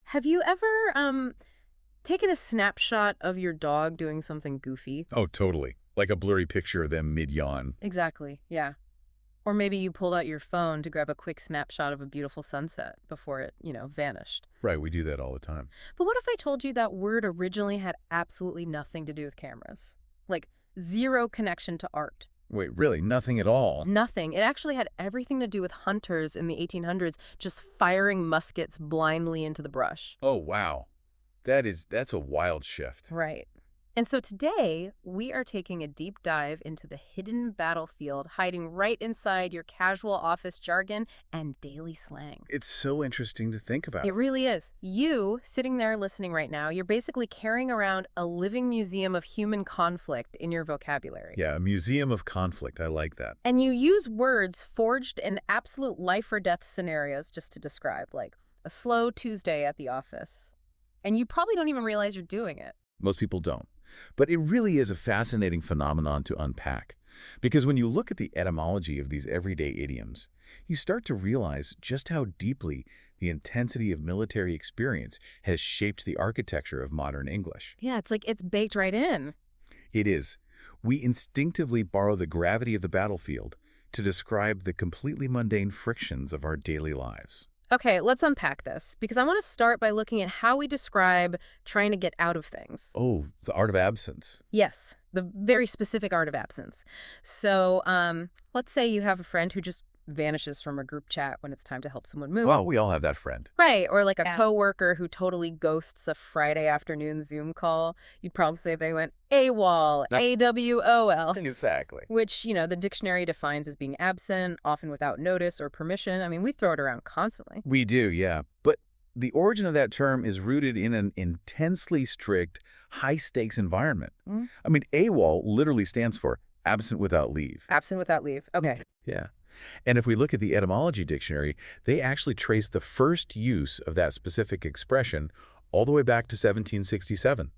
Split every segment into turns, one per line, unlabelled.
Have you ever taken a snapshot of your dog doing something goofy?
Oh, totally. Like a blurry picture of them mid-yawn.
Exactly, yeah. Or maybe you pulled out your phone to grab a quick snapshot of a beautiful sunset before it, vanished.
Right, we do that all the time.
But what if I told you that word originally had absolutely nothing to do with cameras? Like, zero connection to art.
Wait, really? Nothing at all?
Nothing. It actually had everything to do with hunters in the 1800s just firing muskets blindly into the brush.
Oh, wow. That's a wild shift.
Right. And so today, we are taking a deep dive into the hidden battlefield hiding right inside your casual office jargon and daily slang.
It's so interesting to think about.
It really is. You, sitting there listening right now, you're basically carrying around a living museum of human conflict in your vocabulary.
Yeah, a museum of conflict. I like that.
And you use words forged in absolute life or death scenarios just to describe, like a slow Tuesday at the office. And you probably don't even realize you're doing it.
Most people don't. But it really is a fascinating phenomenon to unpack. Because when you look at the etymology of these everyday idioms, you start to realize just how deeply the intensity of military experience has shaped the architecture of modern English.
Yeah, it's like it's baked right in.
It is. We instinctively borrow the gravity of the battlefield to describe the completely mundane frictions of our daily lives.
Okay, let's unpack this, because I want to start by looking at how we describe trying to get out of things.
Oh, the art of absence.
Yes, the very specific art of absence. So, let's say you have a friend who just vanishes from a group chat when it's time to help someone move.
Well, we all have that friend.
Right, or like a coworker who totally ghosts a Friday afternoon Zoom call. You'd probably say they went AWOL, AWOL.
Exactly.
Which, the dictionary defines as being absent, often without notice or permission. I mean, we throw it around constantly.
We do, yeah. But the origin of that term is rooted in an intensely strict, high-stakes environment. I mean, AWOL literally stands for absent without leave.
Absent without leave. Okay.
Yeah. And if we look at the etymology dictionary, they actually trace the first use of that specific expression all the way back to 1767.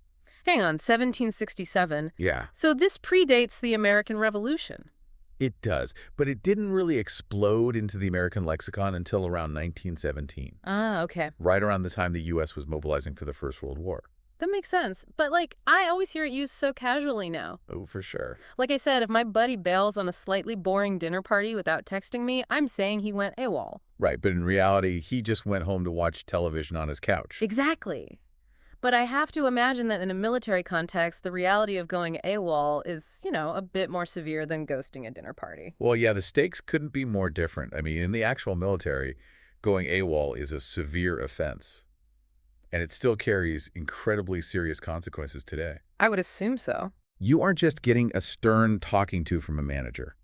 Hang on, 1767?
Yeah.
So this predates the American Revolution.
It does, but it didn't really explode into the American lexicon until around 1917.
Ah, okay.
Right around the time the U.S. was mobilizing for the First World War.
That makes sense. But, I always hear it used so casually now.
Oh, for sure.
Like I said, if my buddy bails on a slightly boring dinner party without texting me, I'm saying he went AWOL.
Right, but in reality, he just went home to watch television on his couch.
Exactly. But I have to imagine that in a military context, the reality of going AWOL is, a bit more severe than ghosting a dinner party.
Well, yeah, the stakes couldn't be more different. I mean, in the actual military, going AWOL is a severe offense. And it still carries incredibly serious consequences today.
I would assume so.
You aren't just getting a stern talking to from a manager.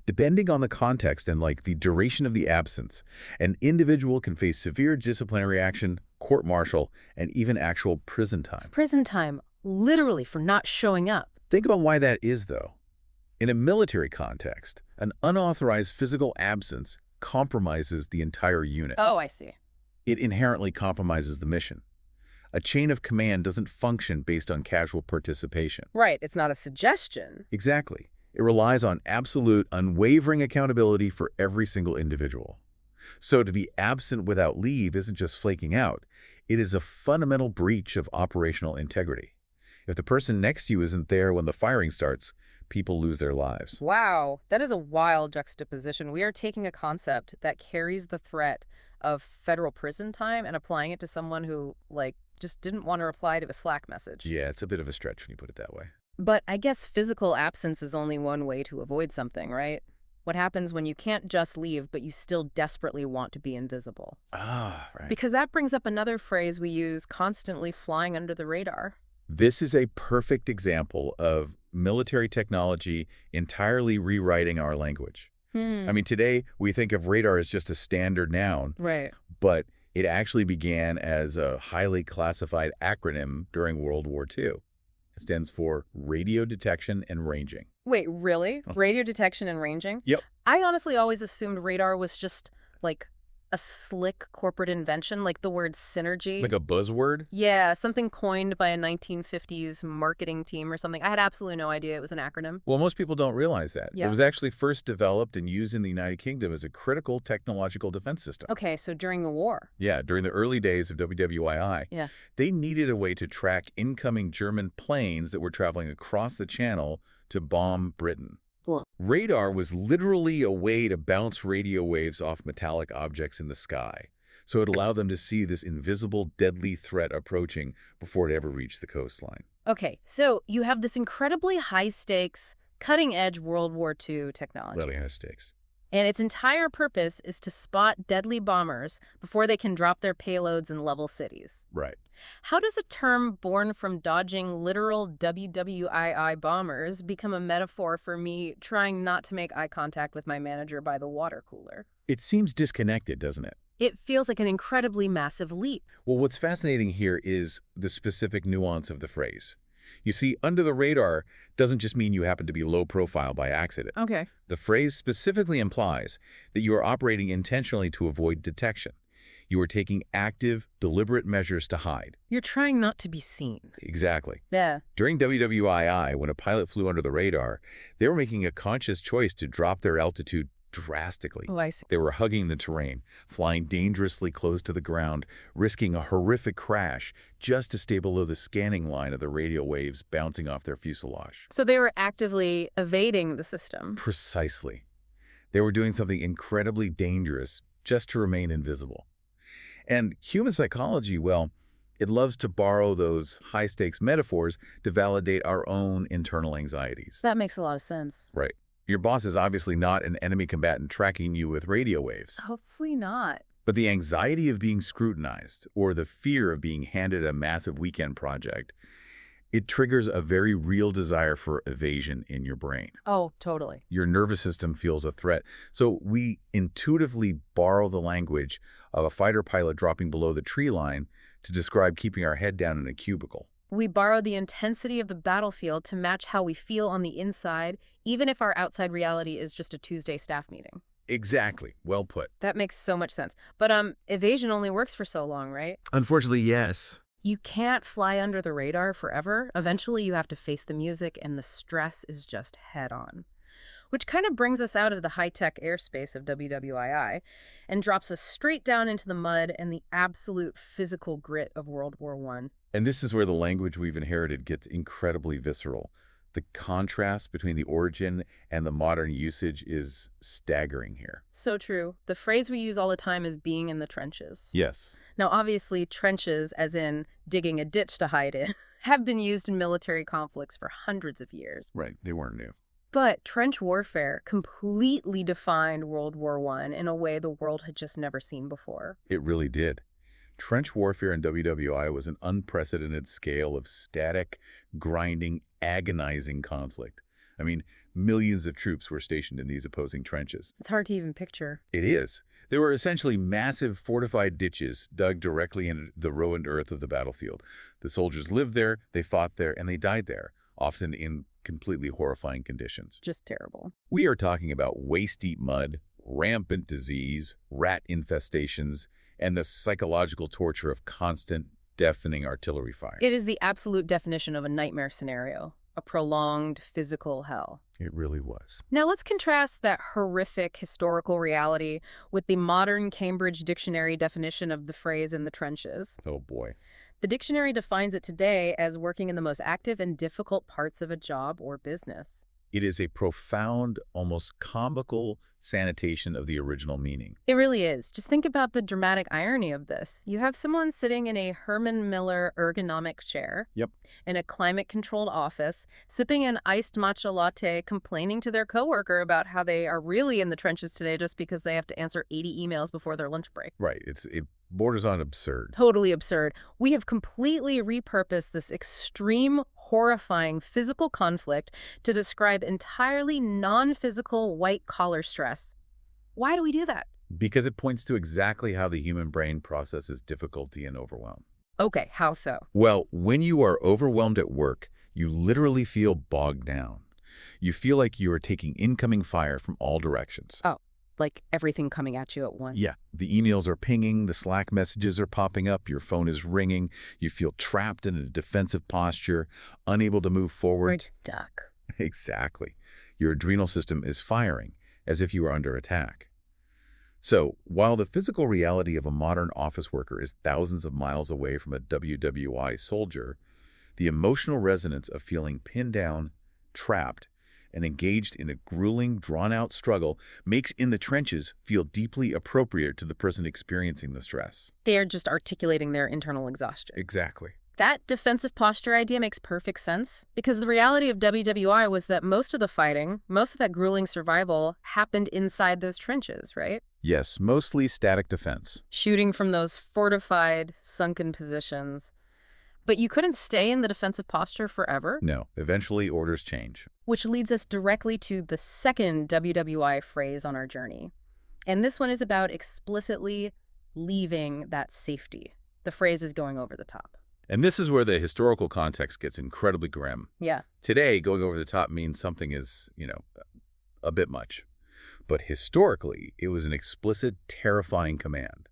Depending on the context and the duration of the absence, an individual can face severe disciplinary action, court-martial, and even actual prison time.
Prison time, literally for not showing up.
Think about why that is, though. In a military context, an unauthorized physical absence compromises the entire unit.
Oh, I see.
It inherently compromises the mission. A chain of command doesn't function based on casual participation.
Right, it's not a suggestion.
Exactly. It relies on absolute, unwavering accountability for every single individual. So to be absent without leave isn't just flaking out. It is a fundamental breach of operational integrity. If the person next to you isn't there when the firing starts, people lose their lives.
Wow, that is a wild juxtaposition. We are taking a concept that carries the threat of federal prison time and applying it to someone who, just didn't want to reply to a Slack message.
Yeah, it's a bit of a stretch when you put it that way.
But I guess physical absence is only one way to avoid something, right? What happens when you can't just leave, but you still desperately want to be invisible?
Ah, right.
Because that brings up another phrase we use constantly, flying under the radar.
This is a perfect example of military technology entirely rewriting our language. I mean, today we think of radar as just a standard noun.
Right.
But it actually began as a highly classified acronym during World War II. It stands for radio detection and ranging.
Wait, really? Radio detection and ranging?
Yep.
I honestly always assumed radar was just, a slick corporate invention, like the word synergy.
Like a buzzword?
Yeah, something coined by a 1950s marketing team or something. I had absolutely no idea it was an acronym.
Well, most people don't realize that.
Yeah.
It was actually first developed and used in the United Kingdom as a critical technological defense system.
Okay, so during the war.
Yeah, during the early days of WWII,
Yeah.
they needed a way to track incoming German planes that were traveling across the channel to bomb Britain.
Cool.
Radar was literally a way to bounce radio waves off metallic objects in the sky. So it allowed them to see this invisible, deadly threat approaching before it ever reached the coastline.
Okay, so you have this incredibly high-stakes, cutting-edge World War II technology.
Really high stakes.
And its entire purpose is to spot deadly bombers before they can drop their payloads and level cities.
Right.
How does a term born from dodging literal WWII bombers become a metaphor for me trying not to make eye contact with my manager by the water cooler?
It seems disconnected, doesn't it?
It feels like an incredibly massive leap.
Well, what's fascinating here is the specific nuance of the phrase. You see, under the radar doesn't just mean you happen to be low profile by accident.
Okay.
The phrase specifically implies that you are operating intentionally to avoid detection. You are taking active, deliberate measures to hide.
You're trying not to be seen.
Exactly.
Yeah.
During WWII, when a pilot flew under the radar, they were making a conscious choice to drop their altitude drastically.
Oh, I see.
They were hugging the terrain, flying dangerously close to the ground, risking a horrific crash just to stay below the scanning line of the radio waves bouncing off their fuselage.
So they were actively evading the system.
Precisely. They were doing something incredibly dangerous just to remain invisible. And human psychology, well, it loves to borrow those high-stakes metaphors to validate our own internal anxieties.
That makes a lot of sense.
Right. Your boss is obviously not an enemy combatant tracking you with radio waves.
Hopefully not.
But the anxiety of being scrutinized or the fear of being handed a massive weekend project, it triggers a very real desire for evasion in your brain.
Oh, totally.
Your nervous system feels a threat. So we intuitively borrow the language of a fighter pilot dropping below the tree line to describe keeping our head down in a cubicle.
We borrow the intensity of the battlefield to match how we feel on the inside, even if our outside reality is just a Tuesday staff meeting.
Exactly. Well put.
That makes so much sense. But evasion only works for so long, right?
Unfortunately, yes.
You can't fly under the radar forever. Eventually, you have to face the music, and the stress is just head-on. Which kind of brings us out of the high-tech airspace of WWII and drops us straight down into the mud and the absolute physical grit of World War I.
And this is where the language we've inherited gets incredibly visceral. The contrast between the origin and the modern usage is staggering here.
So true. The phrase we use all the time is being in the trenches.
Yes.
Now, obviously, trenches, as in digging a ditch to hide in, have been used in military conflicts for hundreds of years.
Right. They weren't new.
But trench warfare completely defined World War I in a way the world had just never seen before.
It really did. Trench warfare in WWI was an unprecedented scale of static, grinding, agonizing conflict. I mean, millions of troops were stationed in these opposing trenches.
It's hard to even picture.
It is. They were essentially massive fortified ditches dug directly into the ruined earth of the battlefield. The soldiers lived there, they fought there, and they died there, often in completely horrifying conditions.
Just terrible.
We are talking about waist-deep mud, rampant disease, rat infestations, and the psychological torture of constant, deafening artillery fire.
It is the absolute definition of a nightmare scenario, a prolonged physical hell.
It really was.
Now let's contrast that horrific historical reality with the modern Cambridge Dictionary definition of the phrase in the trenches.
Oh boy.
The dictionary defines it today as working in the most active and difficult parts of a job or business.
It is a profound, almost comical sanitation of the original meaning.
It really is. Just think about the dramatic irony of this. You have someone sitting in a Herman Miller ergonomic chair in a climate-controlled office, sipping an iced matcha latte, complaining to their coworker about how they are really in the trenches today just because they have to answer 80 emails before their lunch break.
Right. It borders on absurd.
Totally absurd. We have completely repurposed this extreme, horrifying physical conflict to describe entirely non-physical white-collar stress. Why do we do that?
Because it points to exactly how the human brain processes difficulty and overwhelm.
Okay, how so?
Well, when you are overwhelmed at work, you literally feel bogged down. You feel like you are taking incoming fire from all directions.
Oh. like everything coming at you at once.
Yeah, the emails are pinging, the Slack messages are popping up, your phone is ringing, you feel trapped in a defensive posture, unable to move forward.
Or stuck.
Exactly. Your adrenal system is firing as if you were under attack. So, while the physical reality of a modern office worker is thousands of miles away from a WWI soldier, the emotional resonance of feeling pinned down, trapped, and engaged in a grueling, drawn-out struggle makes In the Trenches feel deeply appropriate to the person experiencing the stress.
They are just articulating their internal exhaustion.
Exactly.
That defensive posture idea makes perfect sense, because the reality of WWI was that most of the fighting, most of that grueling survival, happened inside those trenches, right?
Yes, mostly static defense.
Shooting from those fortified, sunken positions. But you couldn't stay in the defensive posture forever?
No, eventually orders change.
Which leads us directly to the second WWI phrase on our journey. And this one is about explicitly leaving that safety. The phrase is going over the top.
And this is where the historical context gets incredibly grim.
Yeah.
Today, going over the top means something is, a bit much. But historically, it was an explicit, terrifying command.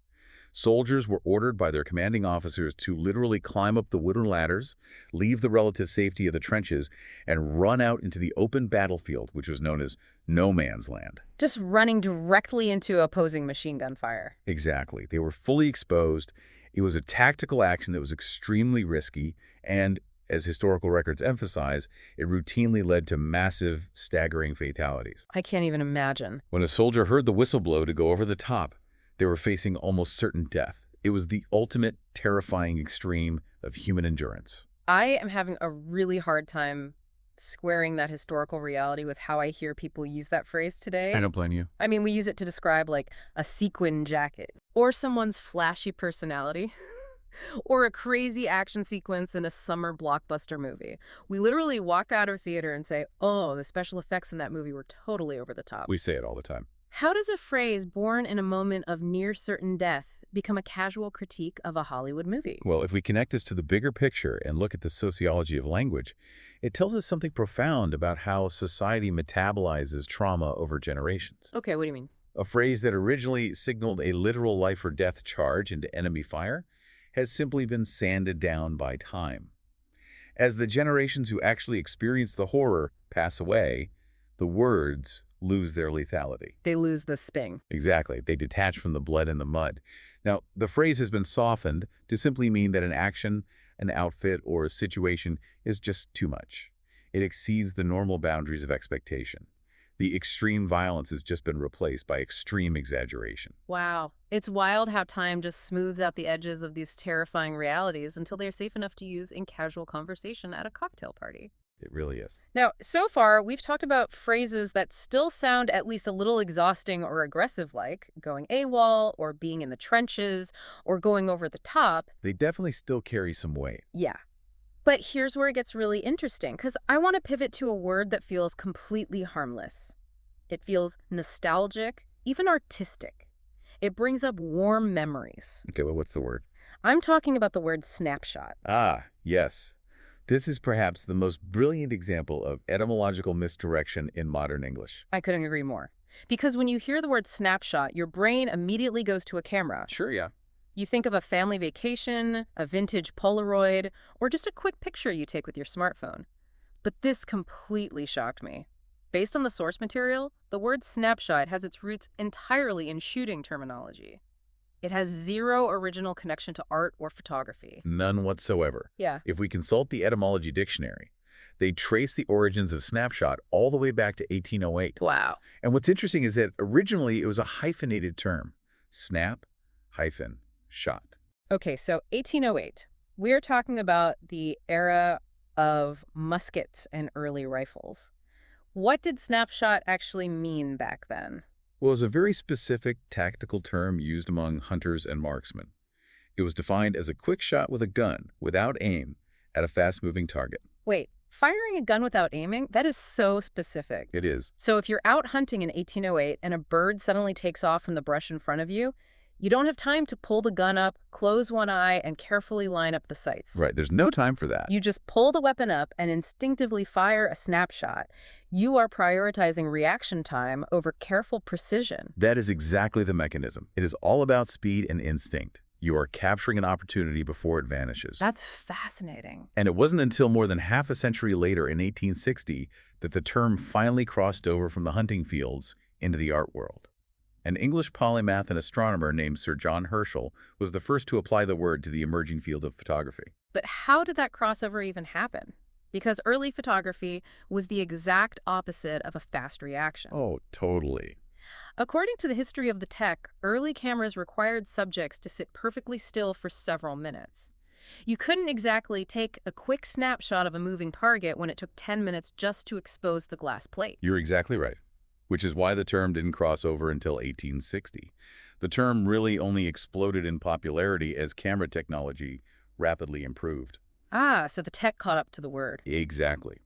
Soldiers were ordered by their commanding officers to literally climb up the wooden ladders, leave the relative safety of the trenches, and run out into the open battlefield, which was known as no man's land.
Just running directly into opposing machine gun fire.
Exactly. They were fully exposed. It was a tactical action that was extremely risky, and, as historical records emphasize, it routinely led to massive, staggering fatalities.
I can't even imagine.
When a soldier heard the whistle blow to go over the top, they were facing almost certain death. It was the ultimate terrifying extreme of human endurance.
I am having a really hard time squaring that historical reality with how I hear people use that phrase today.
I don't blame you.
I mean, we use it to describe like a sequin jacket or someone's flashy personality or a crazy action sequence in a summer blockbuster movie. We literally walk out of theater and say, oh, the special effects in that movie were totally over the top.
We say it all the time.
How does a phrase born in a moment of near certain death become a casual critique of a Hollywood movie?
Well, if we connect this to the bigger picture and look at the sociology of language, it tells us something profound about how society metabolizes trauma over generations.
Okay, what do you mean?
A phrase that originally signaled a literal life or death charge into enemy fire has simply been sanded down by time. As the generations who actually experience the horror pass away, the words lose their lethality.
They lose the sting.
Exactly. They detach from the blood and the mud. Now, the phrase has been softened to simply mean that an action, an outfit, or a situation is just too much. It exceeds the normal boundaries of expectation. The extreme violence has just been replaced by extreme exaggeration.
Wow. It's wild how time just smooths out the edges of these terrifying realities until they're safe enough to use in casual conversation at a cocktail party.
It really is.
Now, so far, we've talked about phrases that still sound at least a little exhausting or aggressive, like going AWOL, or being in the trenches, or going over the top.
They definitely still carry some weight.
Yeah. But here's where it gets really interesting, because I want to pivot to a word that feels completely harmless. It feels nostalgic, even artistic. It brings up warm memories.
Okay, well, what's the word?
I'm talking about the word snapshot.
Ah, yes. This is perhaps the most brilliant example of etymological misdirection in modern English.
I couldn't agree more. Because when you hear the word snapshot, your brain immediately goes to a camera.
Sure, yeah.
You think of a family vacation, a vintage Polaroid, or just a quick picture you take with your smartphone. But this completely shocked me. Based on the source material, the word snapshot has its roots entirely in shooting terminology. It has zero original connection to art or photography.
None whatsoever.
Yeah.
If we consult the etymology dictionary, they trace the origins of snapshot all the way back to 1808.
Wow.
And what's interesting is that originally it was a hyphenated term. Snap, hyphen, shot.
Okay, so 1808. We're talking about the era of muskets and early rifles. What did snapshot actually mean back then?
Well, it was a very specific tactical term used among hunters and marksmen. It was defined as a quick shot with a gun, without aim, at a fast-moving target.
Wait, firing a gun without aiming? That is so specific.
It is.
So if you're out hunting in 1808 and a bird suddenly takes off from the brush in front of you, You don't have time to pull the gun up, close one eye, and carefully line up the sights.
Right, there's no time for that.
You just pull the weapon up and instinctively fire a snapshot. You are prioritizing reaction time over careful precision.
That is exactly the mechanism. It is all about speed and instinct. You are capturing an opportunity before it vanishes.
That's fascinating.
And it wasn't until more than half a century later in 1860 that the term finally crossed over from the hunting fields into the art world. An English polymath and astronomer named Sir John Herschel was the first to apply the word to the emerging field of photography.
But how did that crossover even happen? Because early photography was the exact opposite of a fast reaction.
Oh, totally.
According to the history of the tech, early cameras required subjects to sit perfectly still for several minutes. You couldn't exactly take a quick snapshot of a moving target when it took 10 minutes just to expose the glass plate.
You're exactly right, which is why the term didn't cross over until 1860. The term really only exploded in popularity as camera technology rapidly improved.
Ah, so the tech caught up to the word.
Exactly.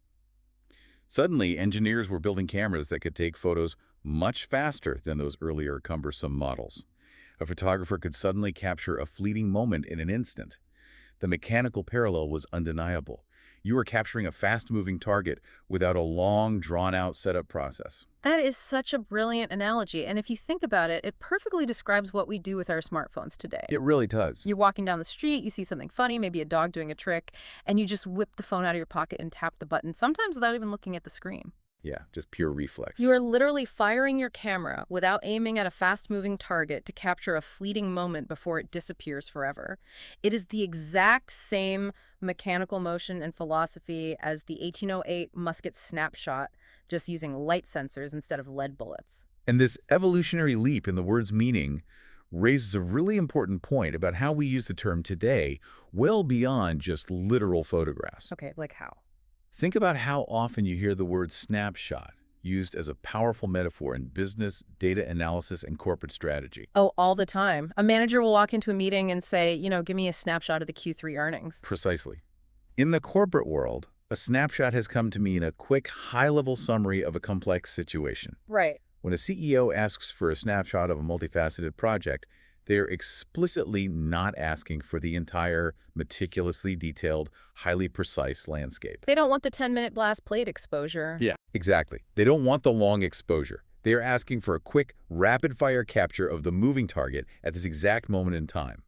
Suddenly, engineers were building cameras that could take photos much faster than those earlier cumbersome models. A photographer could suddenly capture a fleeting moment in an instant. The mechanical parallel was undeniable. You were capturing a fast-moving target without a long, drawn-out setup process.
That is such a brilliant analogy, and if you think about it, it perfectly describes what we do with our smartphones today.
It really does.
You're walking down the street, you see something funny, maybe a dog doing a trick, and you just whip the phone out of your pocket and tap the button, sometimes without even looking at the screen.
Yeah, just pure reflex.
You are literally firing your camera without aiming at a fast-moving target to capture a fleeting moment before it disappears forever. It is the exact same mechanical motion and philosophy as the 1808 musket snapshot, just using light sensors instead of lead bullets.
And this evolutionary leap in the word's meaning raises a really important point about how we use the term today, well beyond just literal photographs.
Okay, like how?
Think about how often you hear the word snapshot used as a powerful metaphor in business, data analysis, and corporate strategy.
Oh, all the time. A manager will walk into a meeting and say, give me a snapshot of the Q3 earnings.
Precisely. In the corporate world, a snapshot has come to mean a quick, high-level summary of a complex situation.
Right.
When a CEO asks for a snapshot of a multifaceted project, they're explicitly not asking for the entire, meticulously detailed, highly precise landscape.
They don't want the 10-minute blast plate exposure.
Yeah, exactly. They don't want the long exposure. They are asking for a quick, rapid-fire capture of the moving target at this exact moment in time.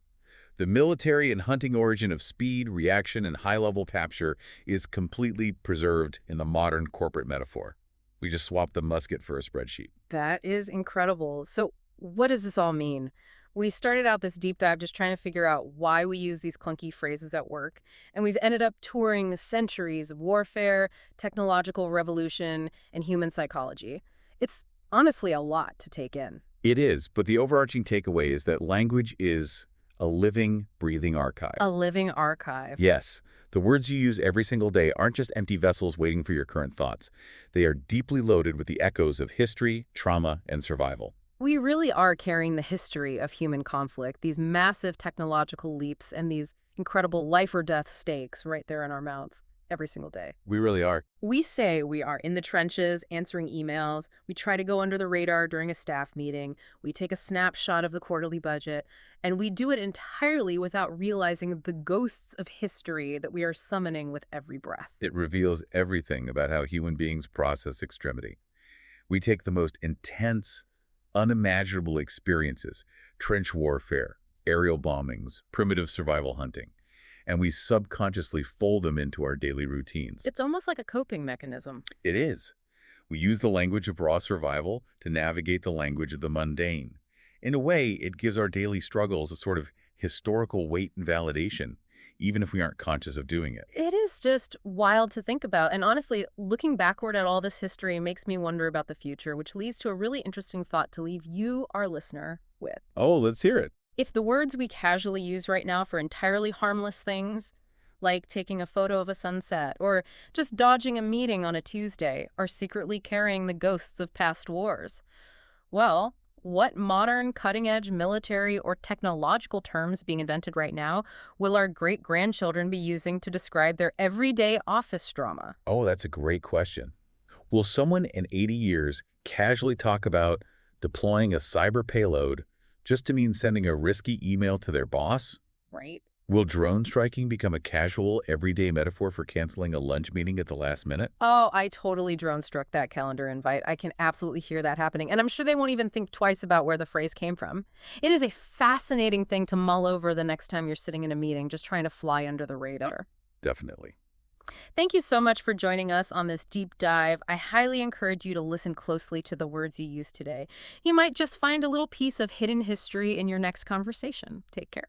The military and hunting origin of speed, reaction, and high-level capture is completely preserved in the modern corporate metaphor. We just swapped the musket for a spreadsheet.
That is incredible. So what does this all mean? We started out this deep dive just trying to figure out why we use these clunky phrases at work, and we've ended up touring the centuries of warfare, technological revolution, and human psychology. It's honestly a lot to take in.
It is, but the overarching takeaway is that language is a living, breathing archive.
A living archive.
Yes. The words you use every single day aren't just empty vessels waiting for your current thoughts. They are deeply loaded with the echoes of history, trauma, and survival.
We really are carrying the history of human conflict, these massive technological leaps and these incredible life or death stakes right there in our mouths every single day.
We really are.
We say we are in the trenches, answering emails. We try to go under the radar during a staff meeting. We take a snapshot of the quarterly budget, and we do it entirely without realizing the ghosts of history that we are summoning with every breath.
It reveals everything about how human beings process extremity. We take the most intense, unimaginable experiences, trench warfare, aerial bombings, primitive survival hunting, and we subconsciously fold them into our daily routines.
It's almost like a coping mechanism.
It is. We use the language of raw survival to navigate the language of the mundane. In a way, it gives our daily struggles a sort of historical weight and validation, even if we aren't conscious of doing it.
It is just wild to think about. And honestly, looking backward at all this history makes me wonder about the future, which leads to a really interesting thought to leave you, our listener, with.
Oh, let's hear it.
If the words we casually use right now for entirely harmless things, like taking a photo of a sunset or just dodging a meeting on a Tuesday, are secretly carrying the ghosts of past wars, well, what modern, cutting-edge military or technological terms being invented right now will our great-grandchildren be using to describe their everyday office drama?
Oh, that's a great question. Will someone in 80 years casually talk about deploying a cyber payload just to mean sending a risky email to their boss?
Right.
Will drone striking become a casual, everyday metaphor for canceling a lunch meeting at the last minute?
Oh, I totally drone struck that calendar invite. I can absolutely hear that happening. And I'm sure they won't even think twice about where the phrase came from. It is a fascinating thing to mull over the next time you're sitting in a meeting, just trying to fly under the radar.
Definitely.
Thank you so much for joining us on this deep dive. I highly encourage you to listen closely to the words you use today. You might just find a little piece of hidden history in your next conversation. Take care.